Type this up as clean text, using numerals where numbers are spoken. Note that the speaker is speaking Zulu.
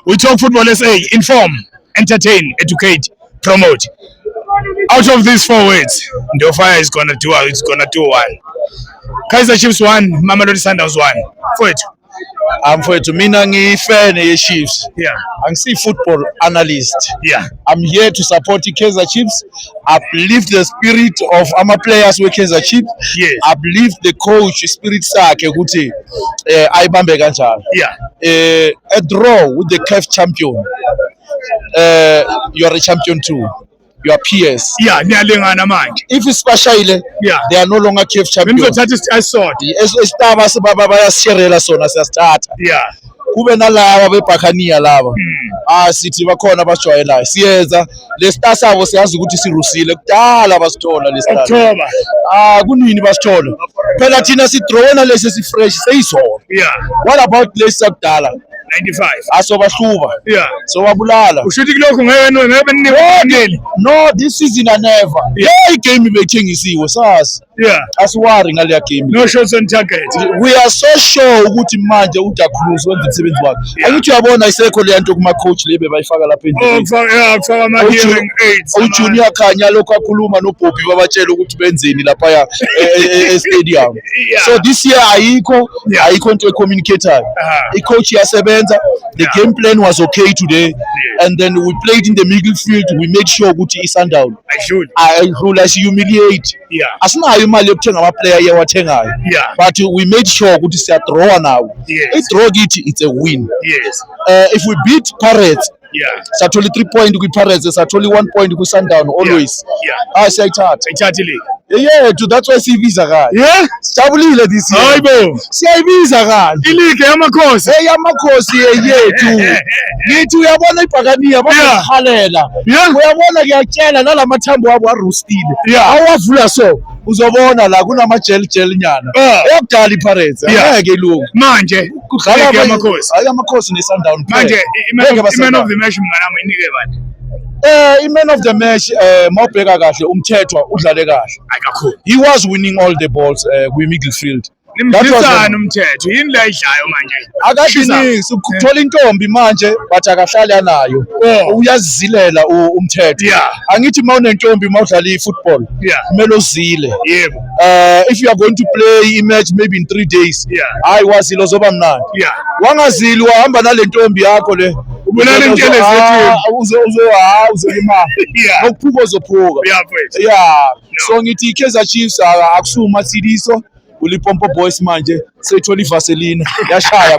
We talk Football SA, inform, entertain, educate, promote. Out of these 4 words, Ndofire is gonna do one. Kaizer Chiefs 1, Mamelodi Sundowns 1. Mfowethu mina ngiyifan ye-Chiefs. Yeah. Angisi football analyst. Yeah. I'm here to support Kaizer Chiefs. I believe the spirit of our players with Kaizer Chiefs. Yes. I believe the coach spirit sakhe ukuthi ayibambe kanjalo. Yeah. A draw with the CAF champion. You are a champion too. Your peers. Yeah, niyalingana manje. If especially yeah, they are no longer CAF champions. Ngizothatha isisodwa. Esitaba bayasherela sona siyasithatha. Yeah. Kube nalaba beBhakania laba. Sithi bakhona abajwayelayo. Siyeza le star sabo siyazi ukuthi sirusile kudala basithola le star. October. Kunini basithola. Phela thina sidrawna lesi sifresh seyizona. Yeah. What about lesi sakudala? 95. Asobahluba. Yeah. So wabulala. Ushuthi kulokho ngeke ninikho. No, this season I never. Yeah, game ibethengisiwe sazi. Yeah. Asiwari ngale game. No shots on target. We are so sure ukuthi manje uDaCruz wenza umsebenzi wakhe. Angithi uyabona isekho le nto kuma coach lebe bayifaka lapha endlini. Kufaka ama hearing aids. uJunior Khanya lokho akhuluma noBobby babatshela ukuthi benzeni lapha e-stadium. So this year ayikho into ecommunicator. I-coach yasebenza. The game plan was okay today. And then we played in the middle field. We made sure ukuthi iSundowns ayidlula humiliate. Yeah. Asinayo imali yokuthenga ama-player yewathengayo. Yeah. But we made sure ukuthi siyadraw now. Yes. I-draw kithi it's a win. Yes. If we beat Pirates, yeah, sathola 3 point kwi-Pirates, sathola 1 point kwi-Sundowns always. Yeah. Siyayithatha. Ayithathe league. Yeah, that's why siyibiza kanje. Yeah. Sijabulile this year. Hayibo. Siyayibiza kanje. Ileague yamakhosi. Yamakhosi yethu. Ngithi uyabona iBhakania bayahalela. Uyabona kuyatshela nalamathambo wabo arustile. Awavula so uzobona la kunama gel nyana. Eyakudala iPirates. Ngeke ilungu. Manje kudlala yamakhosi. Yamakhosi neSundowns. Manje man of the match mnganami inike bani? Man of the match mawubheka kahle umthethwa udlale kahle. Akakhulu. He was winning all the balls kwi-midfield. Nimdlisana umthetho yini la idlayo manje? Akadinisi ukuthola intombi manje bathi akahlali anayo. Uyazizilela umthetho. Yeah. Angithi mawunentombi mawudlala ifootball. Yeah. Kumele uzile. Yebo. If you are going to play a match maybe in 3 days. Yeah. Hayi wazilo zoba mnandi. Yeah. Wangazili wahamba nale ntombi yakho le. Ubulala intele zethu. Uzolima. Yeah. Nokuphuka uzophuka. Yeah, please. Yeah. So ngithi Kaizer Chiefs akusuma Sidiso uLipompo Boys manje sethola iVaseline yashaya.